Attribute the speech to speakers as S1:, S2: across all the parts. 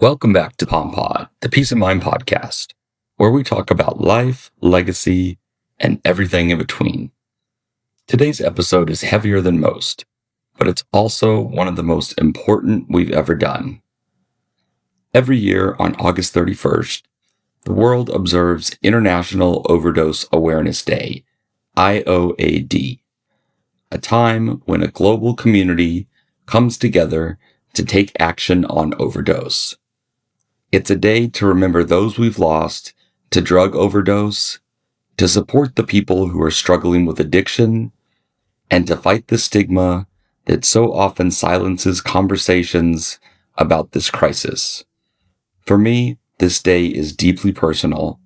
S1: Welcome back to POMPod, the Peace of Mind podcast, where we talk about life, legacy, and everything in between. Today's episode is heavier than most, but it's also one of the most important we've ever done. Every year on August 31st, the world observes International Overdose Awareness Day, IOAD, a time when a global community comes together to take action on overdose. It's a day to remember those we've lost to drug overdose, to support the people who are struggling with addiction, and to fight the stigma that so often silences conversations about this crisis. For me, this day is deeply personal.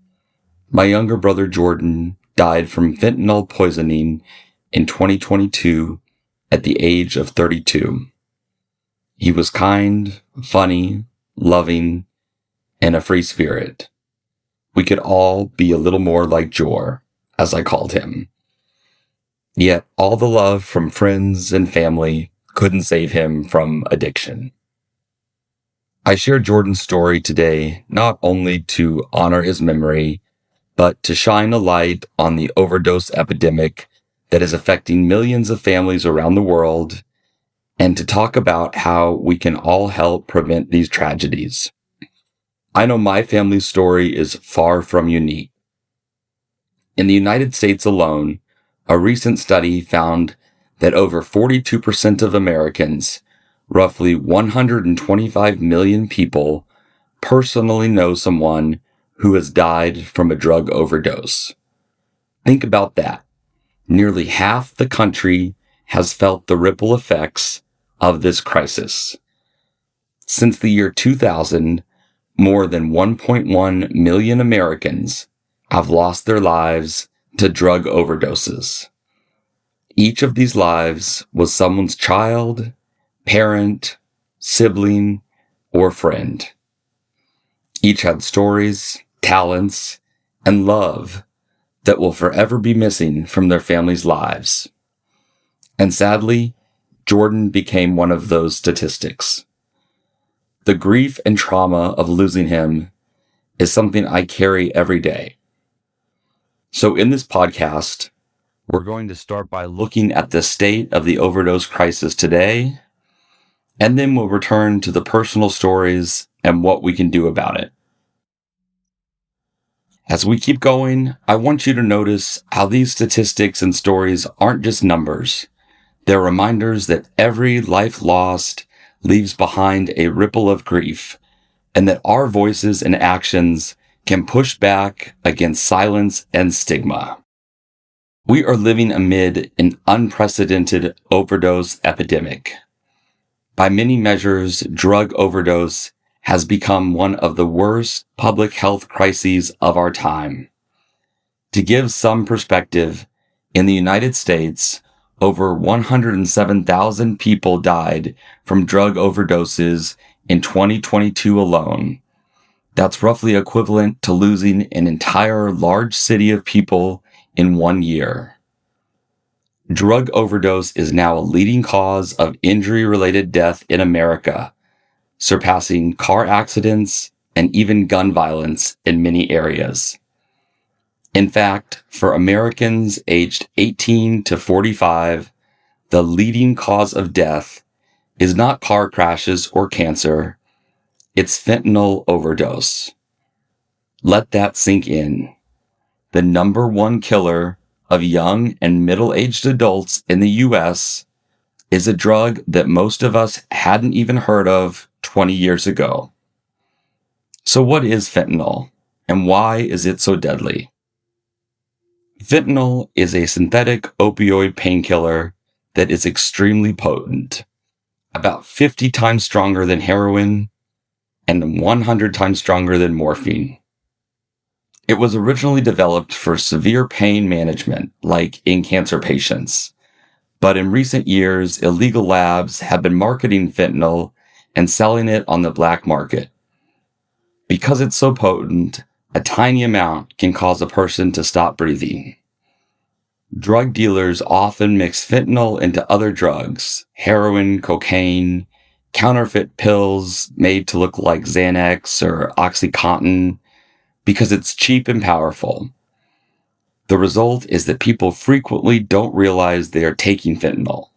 S1: My younger brother Jordan died from fentanyl poisoning in 2022 at the age of 32. He was kind, funny, loving, and a free spirit. We could all be a little more like Jor, as I called him. Yet all the love from friends and family couldn't save him from addiction. I share Jordan's story today not only to honor his memory, but to shine a light on the overdose epidemic that is affecting millions of families around the world, and to talk about how we can all help prevent these tragedies. I know my family's story is far from unique. In the United States alone, a recent study found that over 42% of Americans, roughly 125 million people, personally know someone who has died from a drug overdose. Think about that. Nearly half the country has felt the ripple effects of this crisis. Since the year 2000, more than 1.1 million Americans have lost their lives to drug overdoses. Each of these lives was someone's child, parent, sibling, or friend. Each had stories, talents, and love that will forever be missing from their families' lives. And sadly, Jordan became one of those statistics. The grief and trauma of losing him is something I carry every day. So in this podcast, we're going to start by looking at the state of the overdose crisis today, and then we'll return to the personal stories and what we can do about it. As we keep going, I want you to notice how these statistics and stories aren't just numbers. They're reminders that every life lost leaves behind a ripple of grief, and that our voices and actions can push back against silence and stigma. We are living amid an unprecedented overdose epidemic. By many measures, drug overdose has become one of the worst public health crises of our time. To give some perspective, in the United States, over 107,000 people died from drug overdoses in 2022 alone. That's roughly equivalent to losing an entire large city of people in 1 year. Drug overdose is now a leading cause of injury-related death in America, surpassing car accidents and even gun violence in many areas. In fact, for Americans aged 18 to 45, the leading cause of death is not car crashes or cancer, it's fentanyl overdose. Let that sink in. The number one killer of young and middle-aged adults in the U.S. is a drug that most of us hadn't even heard of 20 years ago. So what is fentanyl, and why is it so deadly? Fentanyl is a synthetic opioid painkiller that is extremely potent, about 50 times stronger than heroin and 100 times stronger than morphine. It was originally developed for severe pain management, like in cancer patients, but in recent years, illegal labs have been marketing fentanyl and selling it on the black market. Because it's so potent, a tiny amount can cause a person to stop breathing. Drug dealers often mix fentanyl into other drugs, heroin, cocaine, counterfeit pills made to look like Xanax or OxyContin because it's cheap and powerful. The result is that people frequently don't realize they are taking fentanyl.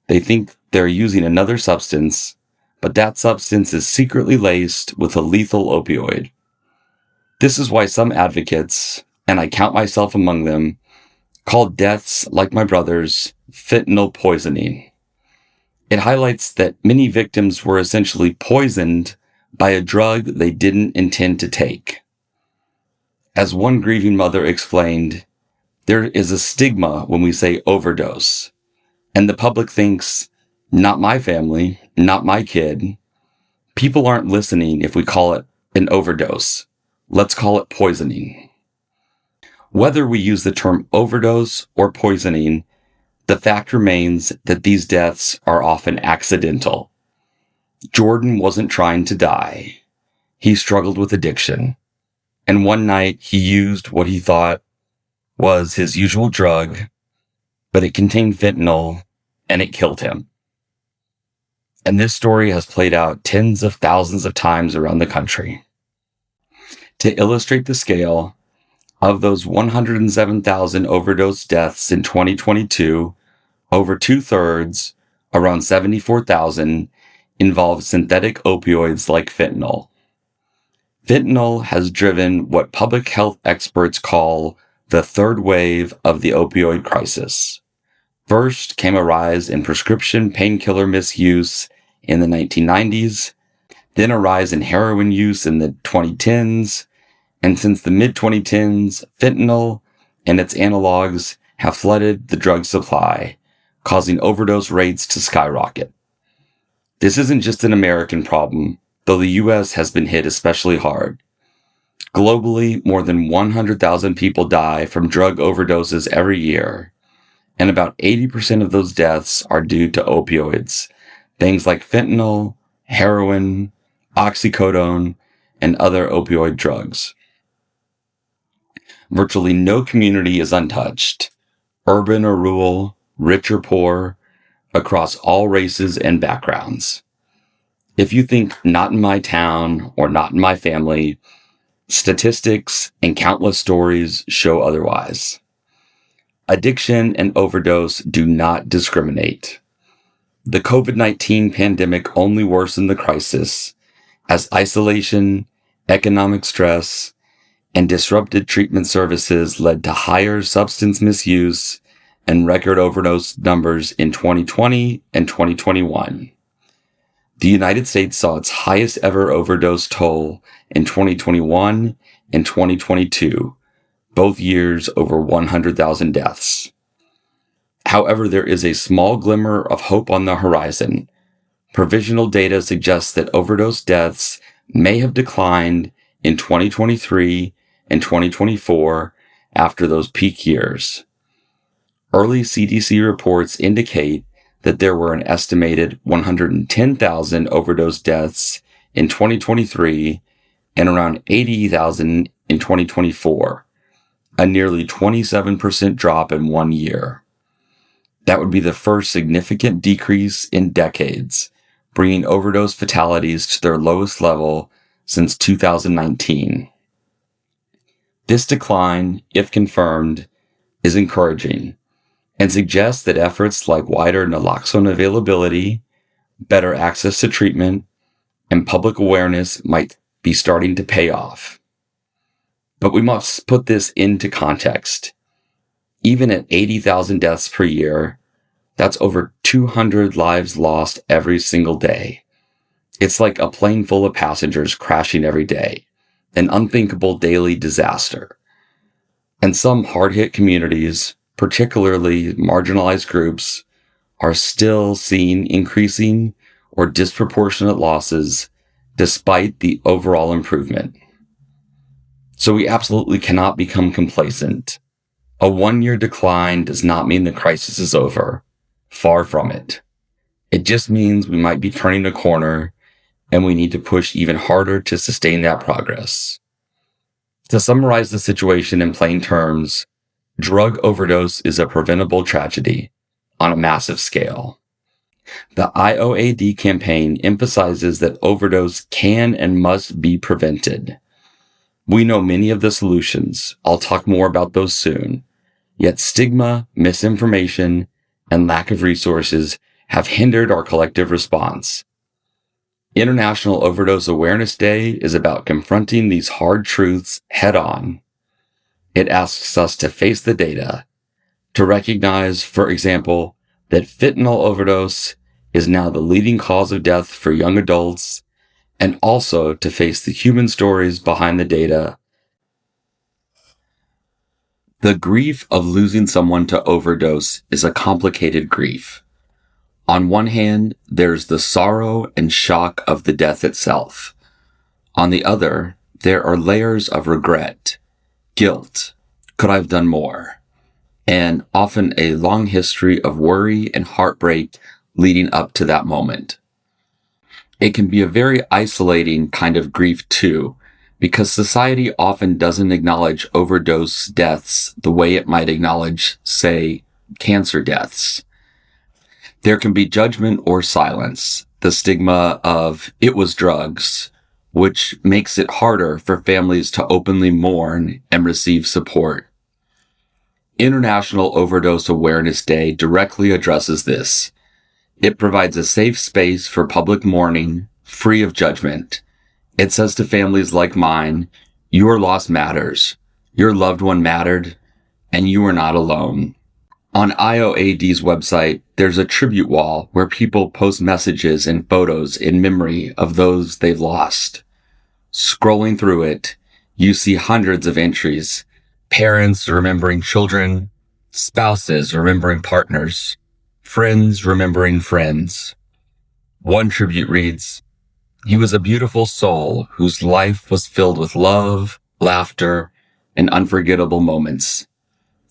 S1: They think they're using another substance, but that substance is secretly laced with a lethal opioid. This is why some advocates, and I count myself among them, call deaths like my brother's fentanyl poisoning. It highlights that many victims were essentially poisoned by a drug they didn't intend to take. As one grieving mother explained, there is a stigma when we say overdose, and the public thinks, not my family, not my kid. People aren't listening if we call it an overdose. Let's call it poisoning. Whether we use the term overdose or poisoning, the fact remains that these deaths are often accidental. Jordan wasn't trying to die. He struggled with addiction. And one night he used what he thought was his usual drug, but it contained fentanyl and it killed him. And this story has played out tens of thousands of times around the country. To illustrate the scale, of those 107,000 overdose deaths in 2022, over 2/3, around 74,000, involved synthetic opioids like fentanyl. Fentanyl has driven what public health experts call the third wave of the opioid crisis. First came a rise in prescription painkiller misuse in the 1990s, then a rise in heroin use in the 2010s, and since the mid-2010s, fentanyl and its analogs have flooded the drug supply, causing overdose rates to skyrocket. This isn't just an American problem, though the U.S. has been hit especially hard. Globally, more than 100,000 people die from drug overdoses every year, and about 80% of those deaths are due to opioids, things like fentanyl, heroin, oxycodone, and other opioid drugs. Virtually no community is untouched, urban or rural, rich or poor, across all races and backgrounds. If you think not in my town or not in my family, statistics and countless stories show otherwise. Addiction and overdose do not discriminate. The COVID-19 pandemic only worsened the crisis as isolation, economic stress, and disrupted treatment services led to higher substance misuse and record overdose numbers in 2020 and 2021. The United States saw its highest ever overdose toll in 2021 and 2022, both years over 100,000 deaths. However, there is a small glimmer of hope on the horizon. Provisional data suggests that overdose deaths may have declined in 2023 and 2024 after those peak years. Early CDC reports indicate that there were an estimated 110,000 overdose deaths in 2023 and around 80,000 in 2024, a nearly 27% drop in 1 year. That would be the first significant decrease in decades, bringing overdose fatalities to their lowest level since 2019. This decline, if confirmed, is encouraging and suggests that efforts like wider naloxone availability, better access to treatment, and public awareness might be starting to pay off. But we must put this into context. Even at 80,000 deaths per year, that's over 200 lives lost every single day. It's like a plane full of passengers crashing every day, an unthinkable daily disaster. And some hard-hit communities, particularly marginalized groups, are still seeing increasing or disproportionate losses despite the overall improvement. So we absolutely cannot become complacent. A 1-year decline does not mean the crisis is over. Far from it. It just means we might be turning a corner and we need to push even harder to sustain that progress. To summarize the situation in plain terms, drug overdose is a preventable tragedy on a massive scale. The IOAD campaign emphasizes that overdose can and must be prevented. We know many of the solutions. I'll talk more about those soon. Yet stigma, misinformation, and lack of resources have hindered our collective response. International Overdose Awareness Day is about confronting these hard truths head on. It asks us to face the data, to recognize, for example, that fentanyl overdose is now the leading cause of death for young adults, and also to face the human stories behind the data. The grief of losing someone to overdose is a complicated grief. On one hand, there's the sorrow and shock of the death itself. On the other, there are layers of regret, guilt, could I have done more, and often a long history of worry and heartbreak leading up to that moment. It can be a very isolating kind of grief too, because society often doesn't acknowledge overdose deaths the way it might acknowledge, say, cancer deaths. There can be judgment or silence, the stigma of it was drugs, which makes it harder for families to openly mourn and receive support. International Overdose Awareness Day directly addresses this. It provides a safe space for public mourning, free of judgment. It says to families like mine, your loss matters, your loved one mattered, and you are not alone. On IOAD's website, there's a tribute wall where people post messages and photos in memory of those they've lost. Scrolling through it, you see hundreds of entries. Parents remembering children, spouses remembering partners, friends remembering friends. One tribute reads, "He was a beautiful soul whose life was filled with love, laughter, and unforgettable moments.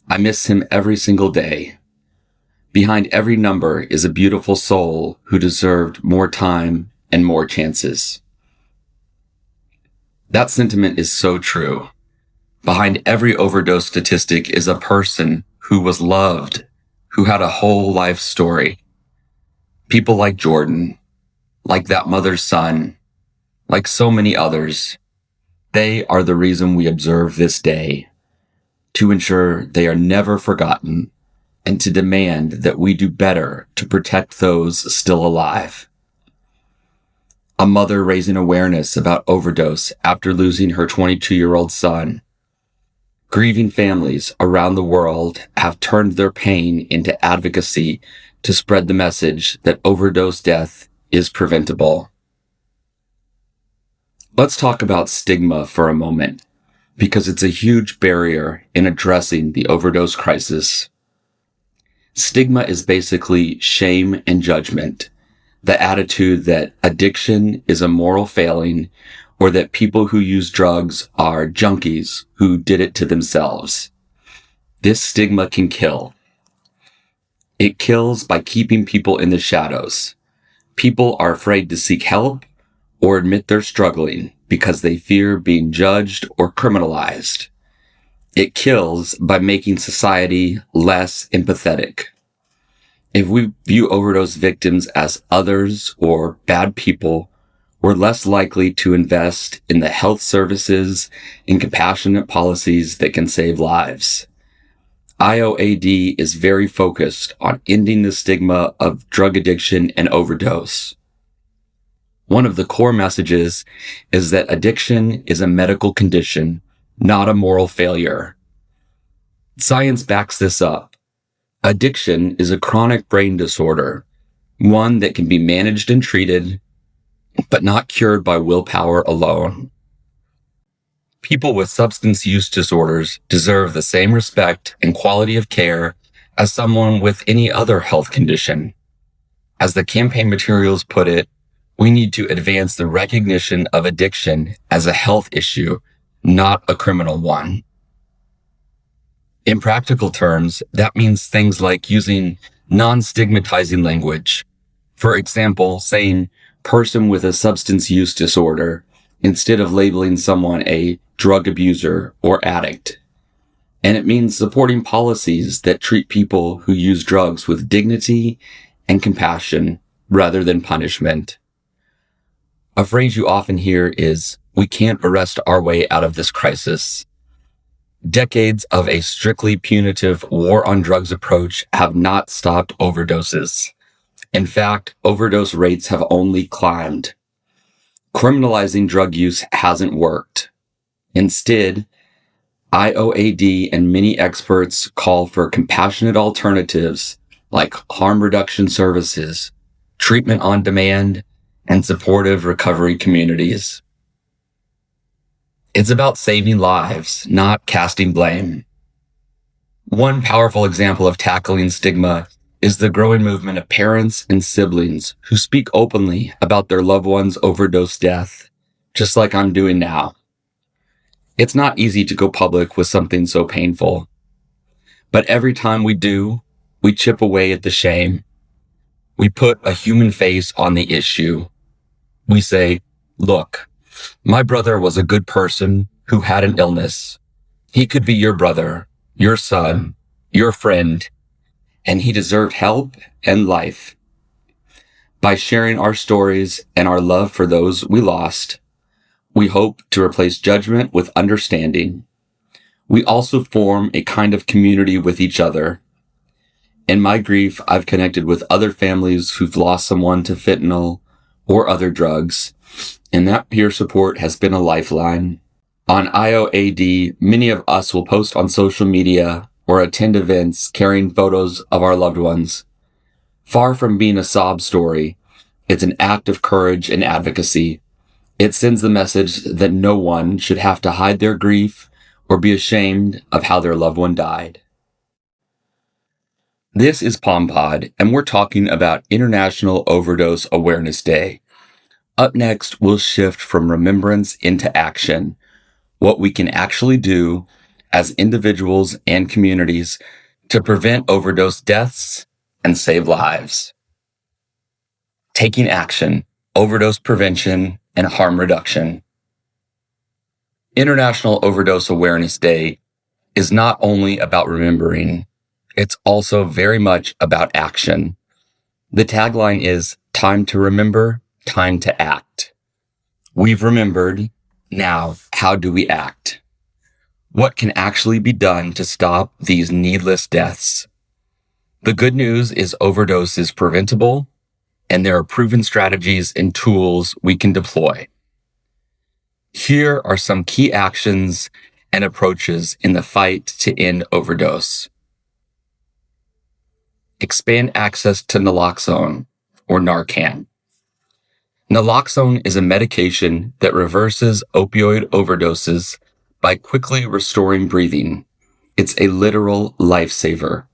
S1: I miss him every single day. Behind every number is a beautiful soul who deserved more time and more chances." That sentiment is so true. Behind every overdose statistic is a person who was loved, who had a whole life story. People like Jordan, like that mother's son, like so many others. They are the reason we observe this day, to ensure they are never forgotten and to demand that we do better to protect those still alive. A mother raising awareness about overdose after losing her 22-year-old son. Grieving families around the world have turned their pain into advocacy to spread the message that overdose death is preventable. Let's talk about stigma for a moment, because it's a huge barrier in addressing the overdose crisis. Stigma is basically shame and judgment, the attitude that addiction is a moral failing, or that people who use drugs are junkies who did it to themselves. This stigma can kill. It kills by keeping people in the shadows. People are afraid to seek help or admit they're struggling because they fear being judged or criminalized. It kills by making society less empathetic. If we view overdose victims as others or bad people, we're less likely to invest in the health services and compassionate policies that can save lives. IOAD is very focused on ending the stigma of drug addiction and overdose. One of the core messages is that addiction is a medical condition, not a moral failure. Science backs this up. Addiction is a chronic brain disorder, one that can be managed and treated, but not cured by willpower alone. People with substance use disorders deserve the same respect and quality of care as someone with any other health condition. As the campaign materials put it, we need to advance the recognition of addiction as a health issue, not a criminal one. In practical terms, that means things like using non-stigmatizing language. For example, saying person with a substance use disorder instead of labeling someone a drug abuser or addict. And it means supporting policies that treat people who use drugs with dignity and compassion rather than punishment. A phrase you often hear is, "We can't arrest our way out of this crisis." Decades of a strictly punitive war on drugs approach have not stopped overdoses. In fact, overdose rates have only climbed. Criminalizing drug use hasn't worked. Instead, IOAD and many experts call for compassionate alternatives like harm reduction services, treatment on demand, and supportive recovery communities. It's about saving lives, not casting blame. One powerful example of tackling stigma is the growing movement of parents and siblings who speak openly about their loved one's overdose death, just like I'm doing now. It's not easy to go public with something so painful. But every time we do, we chip away at the shame. We put a human face on the issue. We say, "Look, my brother was a good person who had an illness. He could be your brother, your son, your friend, and he deserved help and life." By sharing our stories and our love for those we lost, we hope to replace judgment with understanding. We also form a kind of community with each other. In my grief, I've connected with other families who've lost someone to fentanyl or other drugs, and that peer support has been a lifeline. On IOAD, many of us will post on social media or attend events carrying photos of our loved ones. Far from being a sob story, it's an act of courage and advocacy. It sends the message that no one should have to hide their grief or be ashamed of how their loved one died. This is POMPod, and we're talking about International Overdose Awareness Day. Up next, we'll shift from remembrance into action, what we can actually do as individuals and communities to prevent overdose deaths and save lives. Taking action, overdose prevention, and harm reduction. International Overdose Awareness Day is not only about remembering, it's also very much about action. The tagline is, "Time to remember, time to act." We've remembered. Now, how do we act? What can actually be done to stop these needless deaths? The good news is overdose is preventable, and there are proven strategies and tools we can deploy. Here are some key actions and approaches in the fight to end overdose. Expand access to naloxone, or Narcan. Naloxone is a medication that reverses opioid overdoses by quickly restoring breathing. It's a literal lifesaver.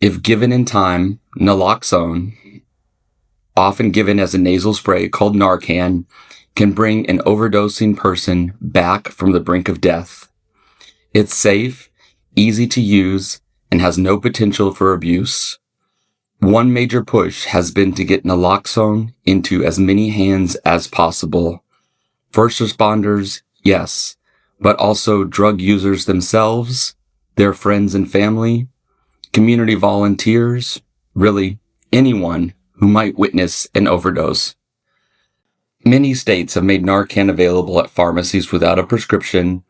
S1: If given in time, naloxone, often given as a nasal spray called Narcan, can bring an overdosing person back from the brink of death. It's safe, easy to use, and has no potential for abuse. One major push has been to get naloxone into as many hands as possible. First responders, yes, but also drug users themselves, their friends and family, community volunteers, really anyone who might witness an overdose. Many states have made Narcan available at pharmacies without a prescription,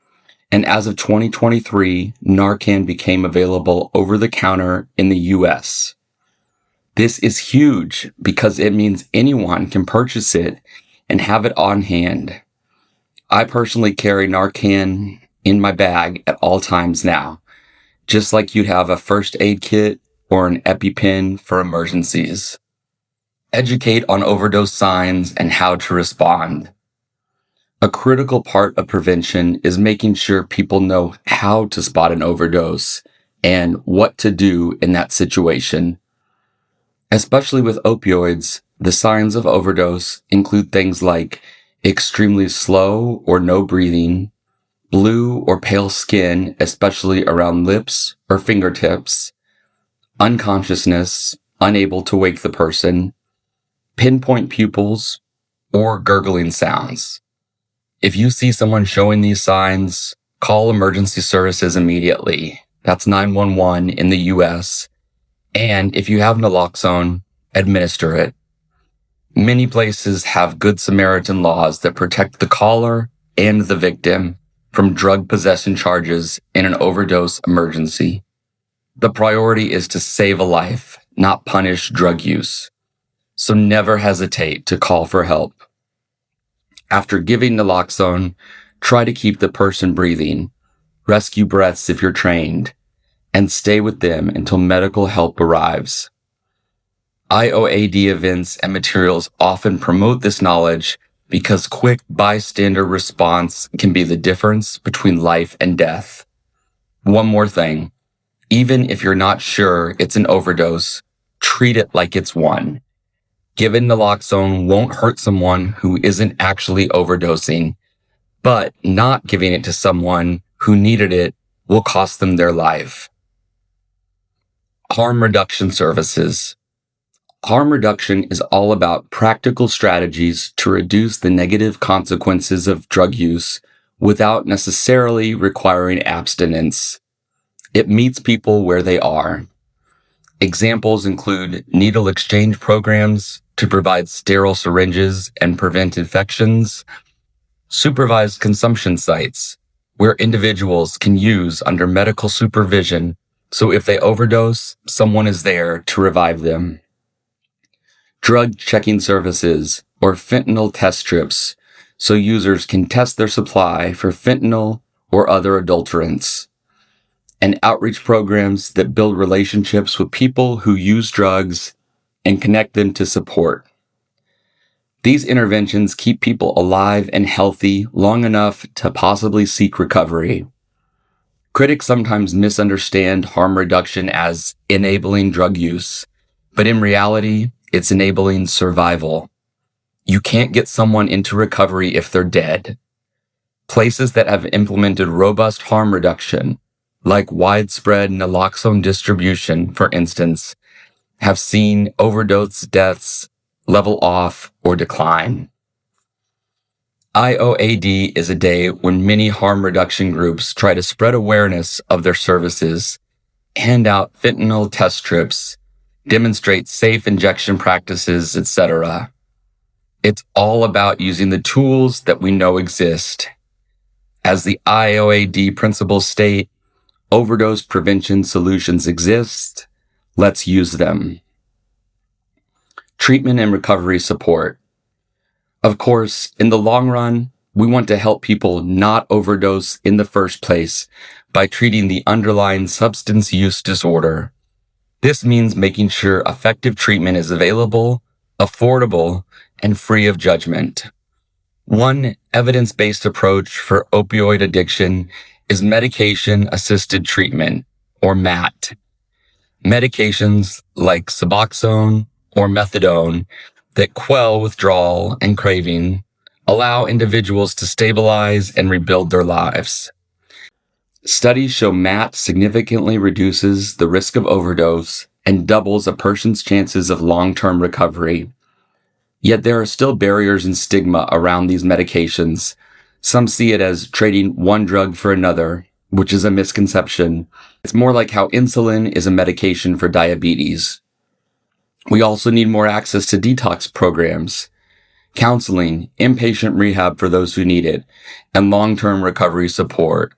S1: and as of 2023, Narcan became available over the counter in the US. This is huge because it means anyone can purchase it and have it on hand. I personally carry Narcan in my bag at all times now, just like you'd have a first aid kit or an EpiPen for emergencies. Educate on overdose signs and how to respond. A critical part of prevention is making sure people know how to spot an overdose and what to do in that situation. Especially with opioids, the signs of overdose include things like extremely slow or no breathing, blue or pale skin, especially around lips or fingertips, unconsciousness, unable to wake the person, pinpoint pupils, or gurgling sounds. If you see someone showing these signs, call emergency services immediately. That's 911 in the US. And if you have naloxone, administer it. Many places have Good Samaritan laws that protect the caller and the victim from drug possession charges in an overdose emergency. The priority is to save a life, not punish drug use. So never hesitate to call for help. After giving naloxone, try to keep the person breathing, rescue breaths if you're trained, and stay with them until medical help arrives. IOAD events and materials often promote this knowledge because quick bystander response can be the difference between life and death. One more thing, even if you're not sure it's an overdose, treat it like it's one. Giving naloxone won't hurt someone who isn't actually overdosing, but not giving it to someone who needed it will cost them their life. Harm reduction services. Harm reduction is all about practical strategies to reduce the negative consequences of drug use without necessarily requiring abstinence. It meets people where they are. Examples include needle exchange programs to provide sterile syringes and prevent infections, supervised consumption sites where individuals can use under medical supervision, so if they overdose, someone is there to revive them. Drug checking services, or fentanyl test strips, so users can test their supply for fentanyl or other adulterants. And outreach programs that build relationships with people who use drugs and connect them to support. These interventions keep people alive and healthy long enough to possibly seek recovery. Critics sometimes misunderstand harm reduction as enabling drug use, but in reality, it's enabling survival. You can't get someone into recovery if they're dead. Places that have implemented robust harm reduction, like widespread naloxone distribution, for instance, have seen overdose deaths level off or decline. IOAD is a day when many harm reduction groups try to spread awareness of their services, hand out fentanyl test strips, demonstrate safe injection practices, etc. It's all about using the tools that we know exist. As the IOAD principles state, overdose prevention solutions exist. Let's use them. Treatment and recovery support. Of course, in the long run, we want to help people not overdose in the first place by treating the underlying substance use disorder. This means making sure effective treatment is available, affordable, and free of judgment. One evidence-based approach for opioid addiction is medication-assisted treatment, or MAT. Medications like Suboxone or methadone that quell withdrawal and craving allow individuals to stabilize and rebuild their lives. Studies show MAT significantly reduces the risk of overdose and doubles a person's chances of long-term recovery. Yet there are still barriers and stigma around these medications. Some see it as trading one drug for another, which is a misconception. It's more like how insulin is a medication for diabetes. We also need more access to detox programs, counseling, inpatient rehab for those who need it, and long-term recovery support,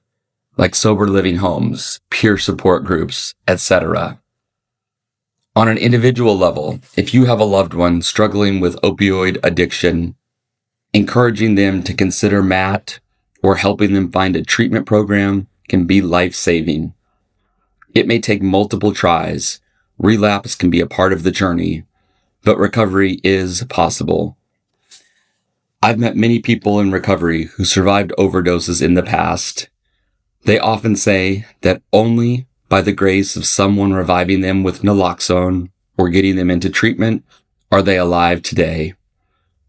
S1: like sober living homes, peer support groups, etc. On an individual level, if you have a loved one struggling with opioid addiction, encouraging them to consider MAT or helping them find a treatment program can be life-saving. It may take multiple tries. Relapse can be a part of the journey, but recovery is possible. I've met many people in recovery who survived overdoses in the past. They often say that only by the grace of someone reviving them with naloxone or getting them into treatment are they alive today.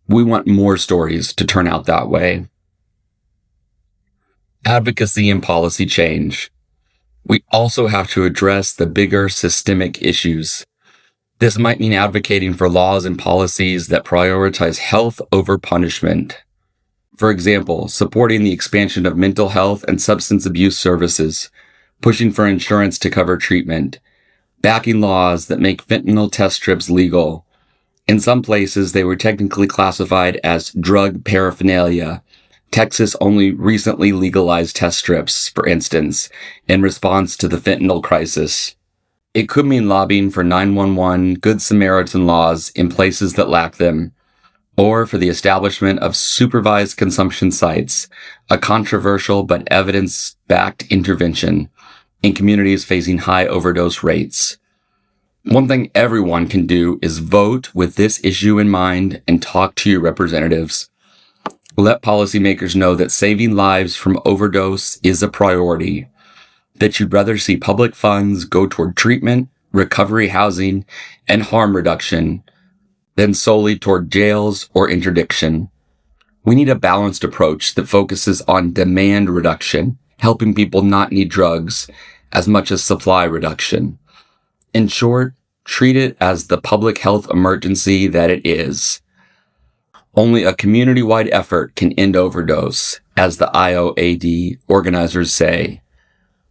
S1: We want more stories to turn out that way. Advocacy and policy change. We also have to address the bigger systemic issues. This might mean advocating for laws and policies that prioritize health over punishment. For example, supporting the expansion of mental health and substance abuse services, pushing for insurance to cover treatment, backing laws that make fentanyl test strips legal, In some places, they were technically classified as drug paraphernalia. Texas only recently legalized test strips, for instance, in response to the fentanyl crisis. It could mean lobbying for 911 Good Samaritan laws in places that lack them, or for the establishment of supervised consumption sites, a controversial but evidence-backed intervention in communities facing high overdose rates. One thing everyone can do is vote with this issue in mind and talk to your representatives. Let policymakers know that saving lives from overdose is a priority, that you'd rather see public funds go toward treatment, recovery housing, and harm reduction than solely toward jails or interdiction. We need a balanced approach that focuses on demand reduction, helping people not need drugs, as much as supply reduction. In short, treat it as the public health emergency that it is. Only a community-wide effort can end overdose, as the IOAD organizers say.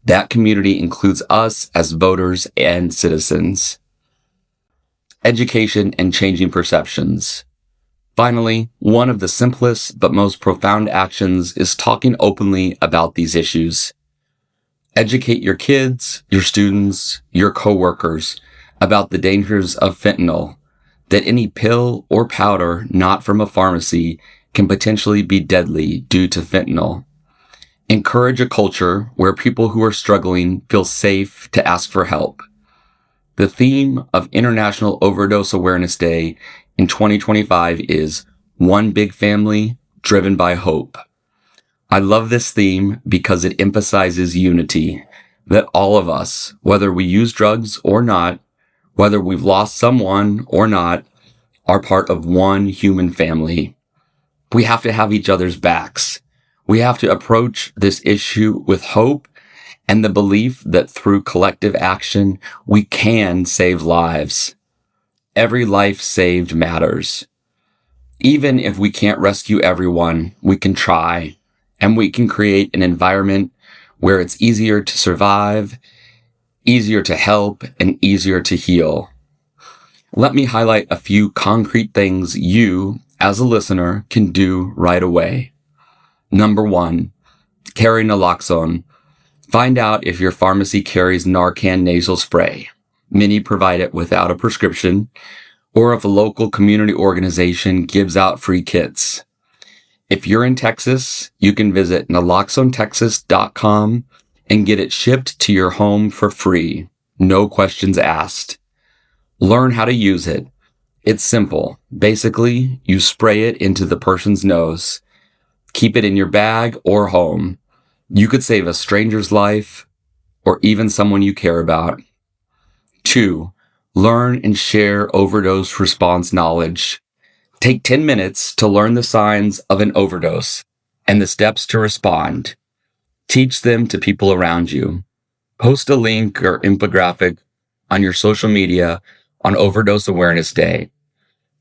S1: That community includes us as voters and citizens. Education and changing perceptions. Finally, one of the simplest but most profound actions is talking openly about these issues. Educate your kids, your students, your coworkers about the dangers of fentanyl, that any pill or powder not from a pharmacy can potentially be deadly due to fentanyl. Encourage a culture where people who are struggling feel safe to ask for help. The theme of International Overdose Awareness Day in 2025 is One Big Family Driven by Hope. I love this theme because it emphasizes unity, that all of us, whether we use drugs or not, whether we've lost someone or not, are part of one human family. We have to have each other's backs. We have to approach this issue with hope and the belief that through collective action, we can save lives. Every life saved matters. Even if we can't rescue everyone, we can try, and we can create an environment where it's easier to survive, easier to help, and easier to heal. Let me highlight a few concrete things you, as a listener, can do right away. Number 1, carry naloxone. Find out if your pharmacy carries Narcan nasal spray. Many provide it without a prescription, or if a local community organization gives out free kits. If you're in Texas, you can visit naloxonetexas.com and get it shipped to your home for free. No questions asked. Learn how to use it. It's simple. Basically, you spray it into the person's nose. Keep it in your bag or home. You could save a stranger's life or even someone you care about. 2, learn and share overdose response knowledge. Take 10 minutes to learn the signs of an overdose and the steps to respond. Teach them to people around you. Post a link or infographic on your social media on Overdose Awareness Day.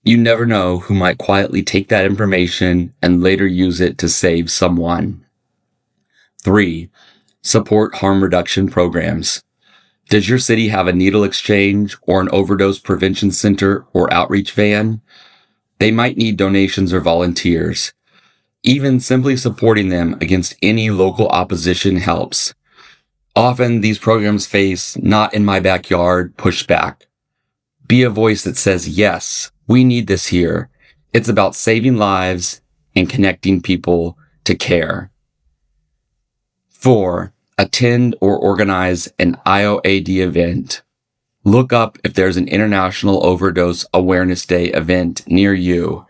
S1: You never know who might quietly take that information and later use it to save someone. 3, support harm reduction programs. Does your city have a needle exchange or an overdose prevention center or outreach van? They might need donations or volunteers. Even simply supporting them against any local opposition helps. Often these programs face "not in my backyard" pushback. Be a voice that says, yes, we need this here. It's about saving lives and connecting people to care. 4, attend or organize an IOAD event. Look up if there's an International Overdose Awareness Day event near you,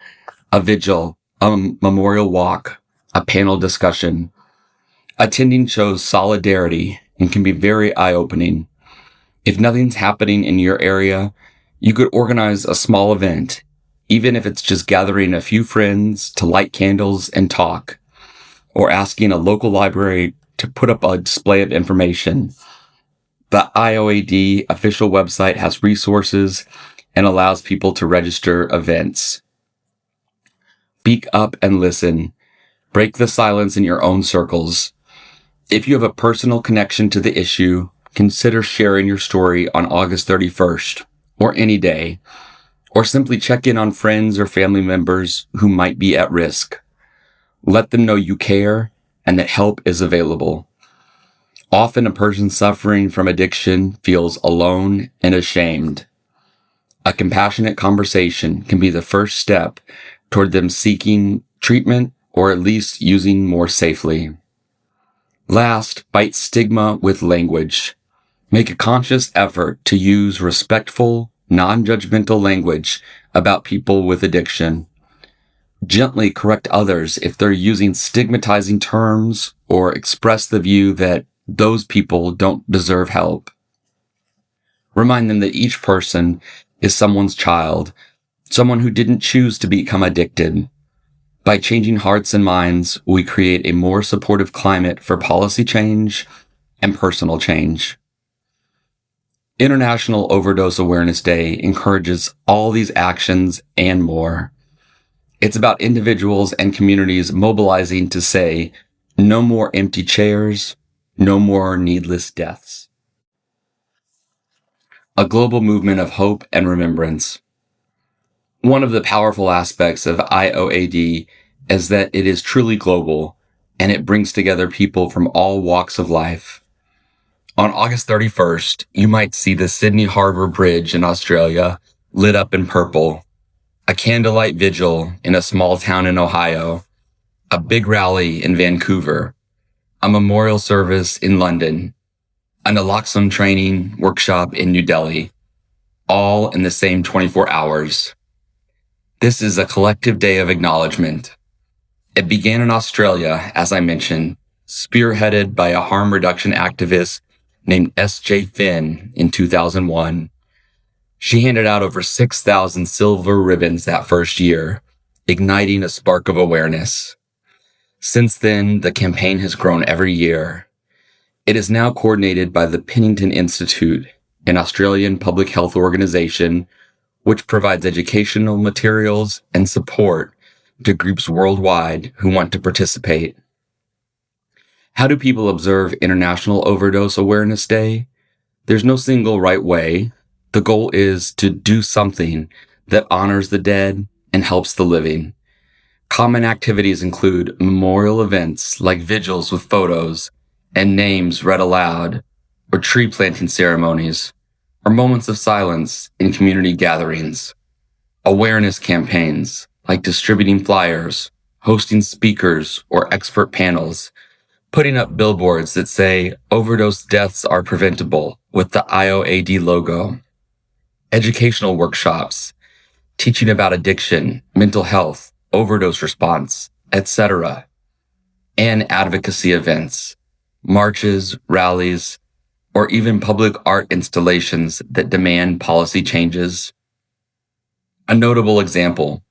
S1: a vigil, a memorial walk, a panel discussion. Attending shows solidarity and can be very eye-opening. If nothing's happening in your area, you could organize a small event, even if it's just gathering a few friends to light candles and talk, or asking a local library to put up a display of information. The IOAD official website has resources and allows people to register events. Speak up and listen. Break the silence in your own circles. If you have a personal connection to the issue, consider sharing your story on August 31st, or any day, or simply check in on friends or family members who might be at risk. Let them know you care and that help is available. Often a person suffering from addiction feels alone and ashamed. A compassionate conversation can be the first step toward them seeking treatment or at least using more safely. Last, fight stigma with language. Make a conscious effort to use respectful, non-judgmental language about people with addiction. Gently correct others if they're using stigmatizing terms or express the view that those people don't deserve help. Remind them that each person is someone's child, someone who didn't choose to become addicted. By changing hearts and minds, we create a more supportive climate for policy change and personal change. International Overdose Awareness Day encourages all these actions and more. It's about individuals and communities mobilizing to say, no more empty chairs, no more needless deaths. A global movement of hope and remembrance. One of the powerful aspects of IOAD is that it is truly global, and it brings together people from all walks of life. On August 31st, you might see the Sydney Harbour Bridge in Australia lit up in purple, a candlelight vigil in a small town in Ohio, a big rally in Vancouver, a memorial service in London, a naloxone training workshop in New Delhi, all in the same 24 hours. This is a collective day of acknowledgement. It began in Australia, as I mentioned, spearheaded by a harm reduction activist named S.J. Finn in 2001. She handed out over 6,000 silver ribbons that first year, igniting a spark of awareness. Since then, the campaign has grown every year. It is now coordinated by the Pennington Institute, an Australian public health organization which provides educational materials and support to groups worldwide who want to participate. How do people observe International Overdose Awareness Day? There's no single right way. The goal is to do something that honors the dead and helps the living. Common activities include memorial events like vigils with photos and names read aloud, or tree planting ceremonies, or moments of silence in community gatherings. Awareness campaigns like distributing flyers, hosting speakers or expert panels, putting up billboards that say overdose deaths are preventable with the IOAD logo. Educational workshops, teaching about addiction, mental health, overdose response, etc. And advocacy events, marches, rallies, or even public art installations that demand policy changes. A notable example,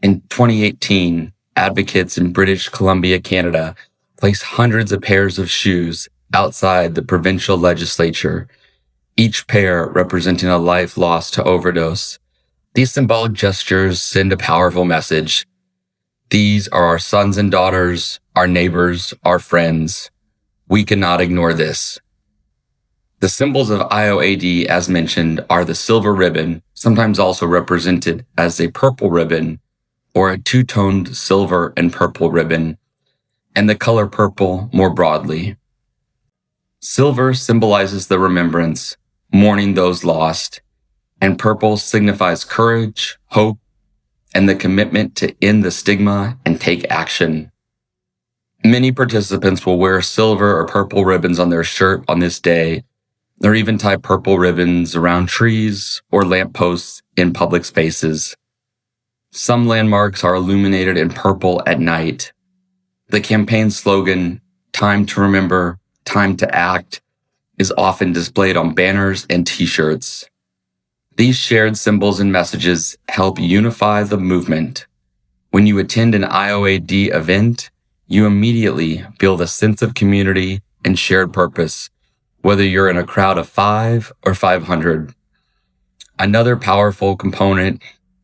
S1: in 2018, advocates in British Columbia, Canada, placed hundreds of pairs of shoes outside the provincial legislature, each pair representing a life lost to overdose. These symbolic gestures send a powerful message. These are our sons and daughters, our neighbors, our friends. We cannot ignore this. The symbols of IOAD, as mentioned, are the silver ribbon, sometimes also represented as a purple ribbon, or a two-toned silver and purple ribbon, and the color purple more broadly. Silver symbolizes the remembrance, mourning those lost, and purple signifies courage, hope, and the commitment to end the stigma and take action. Many participants will wear silver or purple ribbons on their shirt on this day, or even tie purple ribbons around trees or lampposts in public spaces. Some landmarks are illuminated in purple at night. The campaign slogan, "Time to Remember, Time to Act," is often displayed on banners and t-shirts. These shared symbols and messages help unify the movement. When you attend an IOAD event, you immediately feel the sense of community and shared purpose, whether you're in a crowd of 5 or 500. Another powerful component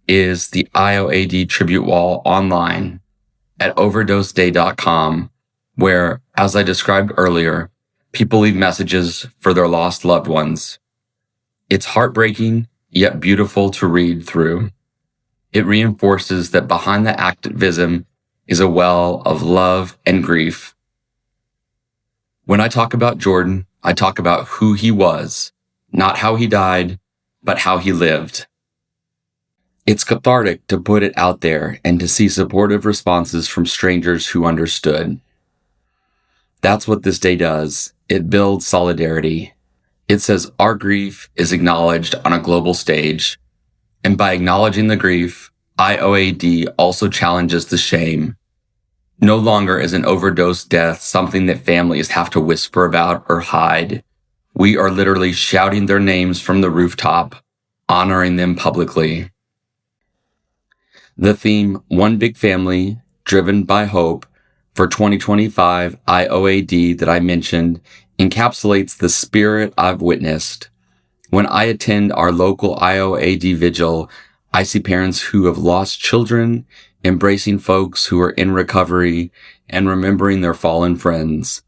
S1: is the IOAD tribute wall online at overdoseday.com, where, as I described earlier, people leave messages for their lost loved ones. It's heartbreaking, yet beautiful to read through. It reinforces that behind the activism is a well of love and grief. When I talk about Jordan, I talk about who he was, not how he died, but how he lived. It's cathartic to put it out there and to see supportive responses from strangers who understood. That's what this day does. It builds solidarity. It says our grief is acknowledged on a global stage. And by acknowledging the grief, IOAD also challenges the shame. No longer is an overdose death something that families have to whisper about or hide. We are literally shouting their names from the rooftop, honoring them publicly. The theme, One Big Family, Driven by Hope, for 2025 IOAD that I mentioned encapsulates the spirit I've witnessed. When I attend our local IOAD vigil, I see parents who have lost children, embracing folks who are in recovery, and remembering their fallen friends.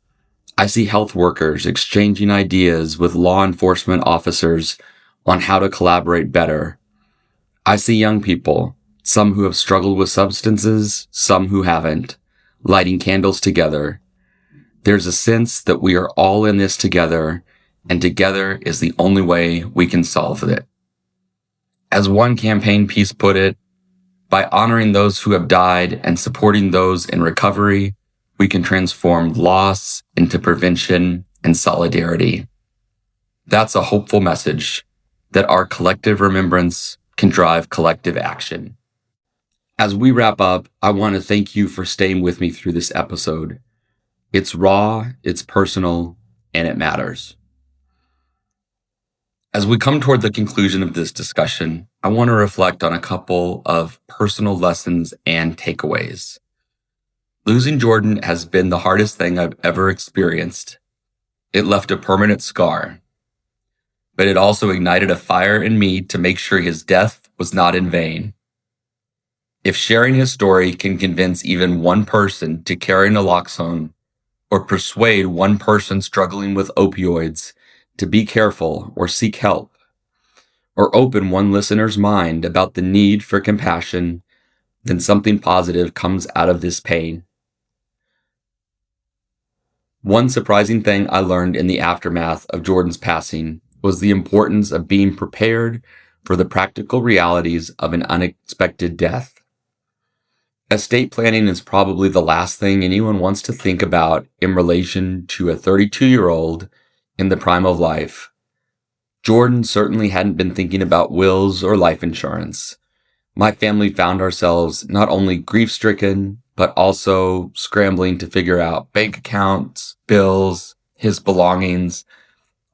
S1: I see health workers exchanging ideas with law enforcement officers on how to collaborate better. I see young people, some who have struggled with substances, some who haven't, lighting candles together. There's a sense that we are all in this together, and together is the only way we can solve it. As one campaign piece put it, by honoring those who have died and supporting those in recovery, we can transform loss into prevention and solidarity. That's a hopeful message, that our collective remembrance can drive collective action. As we wrap up, I want to thank you for staying with me through this episode. It's raw, it's personal, and it matters. As we come toward the conclusion of this discussion, I want to reflect on a couple of personal lessons and takeaways. Losing Jordan has been the hardest thing I've ever experienced. It left a permanent scar, but it also ignited a fire in me to make sure his death was not in vain. If sharing his story can convince even one person to carry naloxone, or persuade one person struggling with opioids to be careful or seek help, or open one listener's mind about the need for compassion, then something positive comes out of this pain. One surprising thing I learned in the aftermath of Jordan's passing was the importance of being prepared for the practical realities of an unexpected death. Estate planning is probably the last thing anyone wants to think about in relation to a 32-year-old in the prime of life. Jordan certainly hadn't been thinking about wills or life insurance. My family found ourselves not only grief-stricken, but also scrambling to figure out bank accounts, bills, his belongings,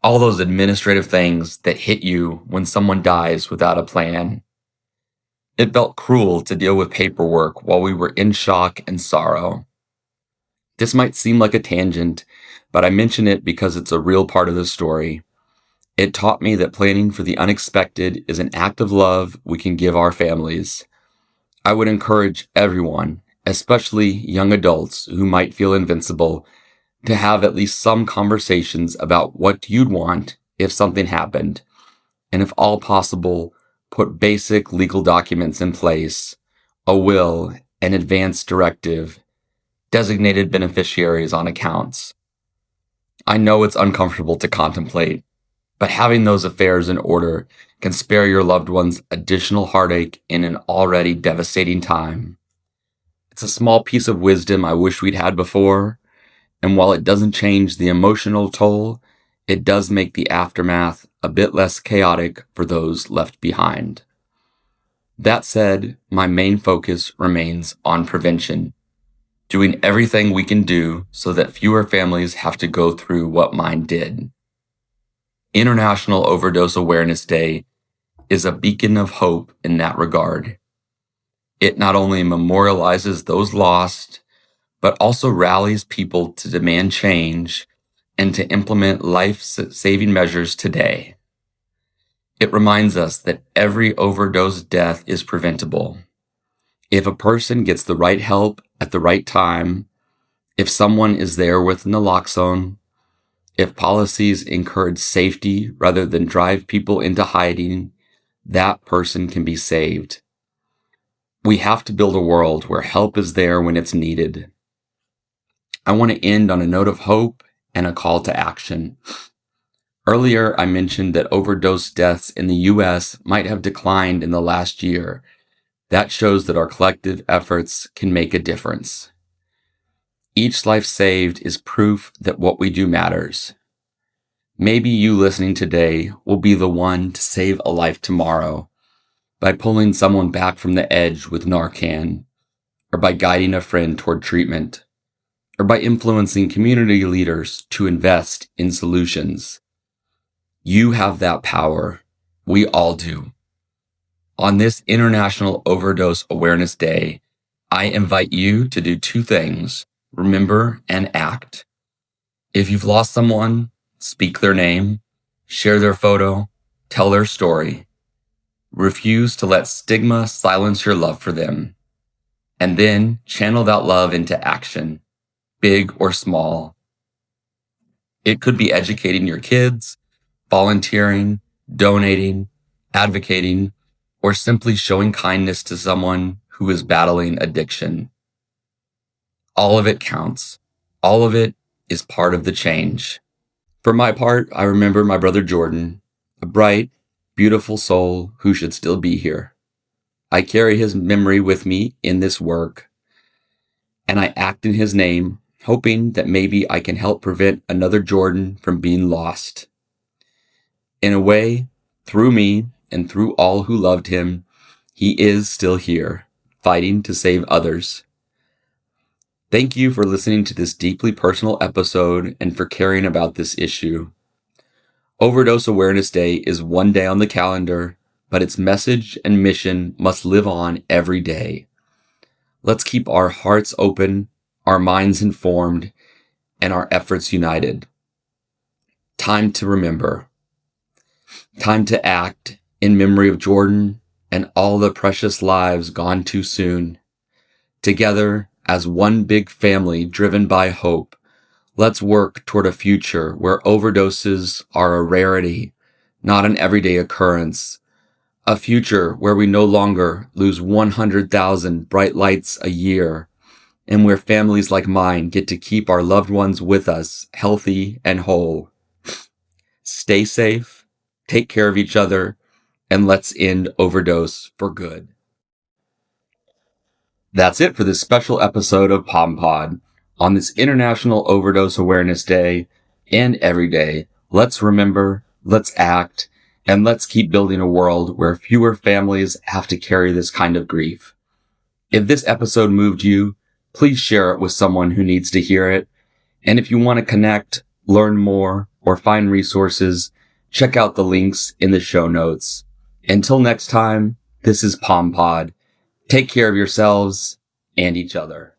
S1: all those administrative things that hit you when someone dies without a plan. It felt cruel to deal with paperwork while we were in shock and sorrow. This might seem like a tangent, but I mention it because it's a real part of the story. It taught me that planning for the unexpected is an act of love we can give our families. I would encourage everyone, especially young adults who might feel invincible, to have at least some conversations about what you'd want if something happened, and if all possible, put basic legal documents in place, a will, an advance directive, designated beneficiaries on accounts. I know it's uncomfortable to contemplate, but having those affairs in order can spare your loved ones additional heartache in an already devastating time. It's a small piece of wisdom I wish we'd had before, and while it doesn't change the emotional toll, it does make the aftermath a bit less chaotic for those left behind. That said, my main focus remains on prevention, doing everything we can do so that fewer families have to go through what mine did. International Overdose Awareness Day is a beacon of hope in that regard. It not only memorializes those lost, but also rallies people to demand change and to implement life-saving measures today. It reminds us that every overdose death is preventable. If a person gets the right help at the right time, if someone is there with naloxone, if policies encourage safety rather than drive people into hiding, that person can be saved. We have to build a world where help is there when it's needed. I want to end on a note of hope and a call to action. Earlier, I mentioned that overdose deaths in the U.S. might have declined in the last year. That shows that our collective efforts can make a difference. Each life saved is proof that what we do matters. Maybe you listening today will be the one to save a life tomorrow by pulling someone back from the edge with Narcan, or by guiding a friend toward treatment, or by influencing community leaders to invest in solutions. You have that power. We all do. On this International Overdose Awareness Day, I invite you to do two things: remember and act. If you've lost someone, speak their name, share their photo, tell their story. Refuse to let stigma silence your love for them. And then channel that love into action, big or small. It could be educating your kids, volunteering, donating, advocating, or simply showing kindness to someone who is battling addiction. All of it counts. All of it is part of the change. For my part, I remember my brother Jordan, a bright, beautiful soul who should still be here. I carry his memory with me in this work, and I act in his name, hoping that maybe I can help prevent another Jordan from being lost. In a way, through me and through all who loved him, he is still here, fighting to save others. Thank you for listening to this deeply personal episode and for caring about this issue. Overdose Awareness Day is one day on the calendar, but its message and mission must live on every day. Let's keep our hearts open, our minds informed, and our efforts united. Time to remember. Time to act in memory of Jordan and all the precious lives gone too soon. Together, as one big family driven by hope, let's work toward a future where overdoses are a rarity, not an everyday occurrence. A future where we no longer lose 100,000 bright lights a year, and where families like mine get to keep our loved ones with us, healthy and whole. Stay safe, take care of each other, and let's end overdose for good. That's it for this special episode of POMPod. On this International Overdose Awareness Day and every day, let's remember, let's act, and let's keep building a world where fewer families have to carry this kind of grief. If this episode moved you, please share it with someone who needs to hear it. And if you want to connect, learn more, or find resources, check out the links in the show notes. Until next time, this is POMPod. Take care of yourselves and each other.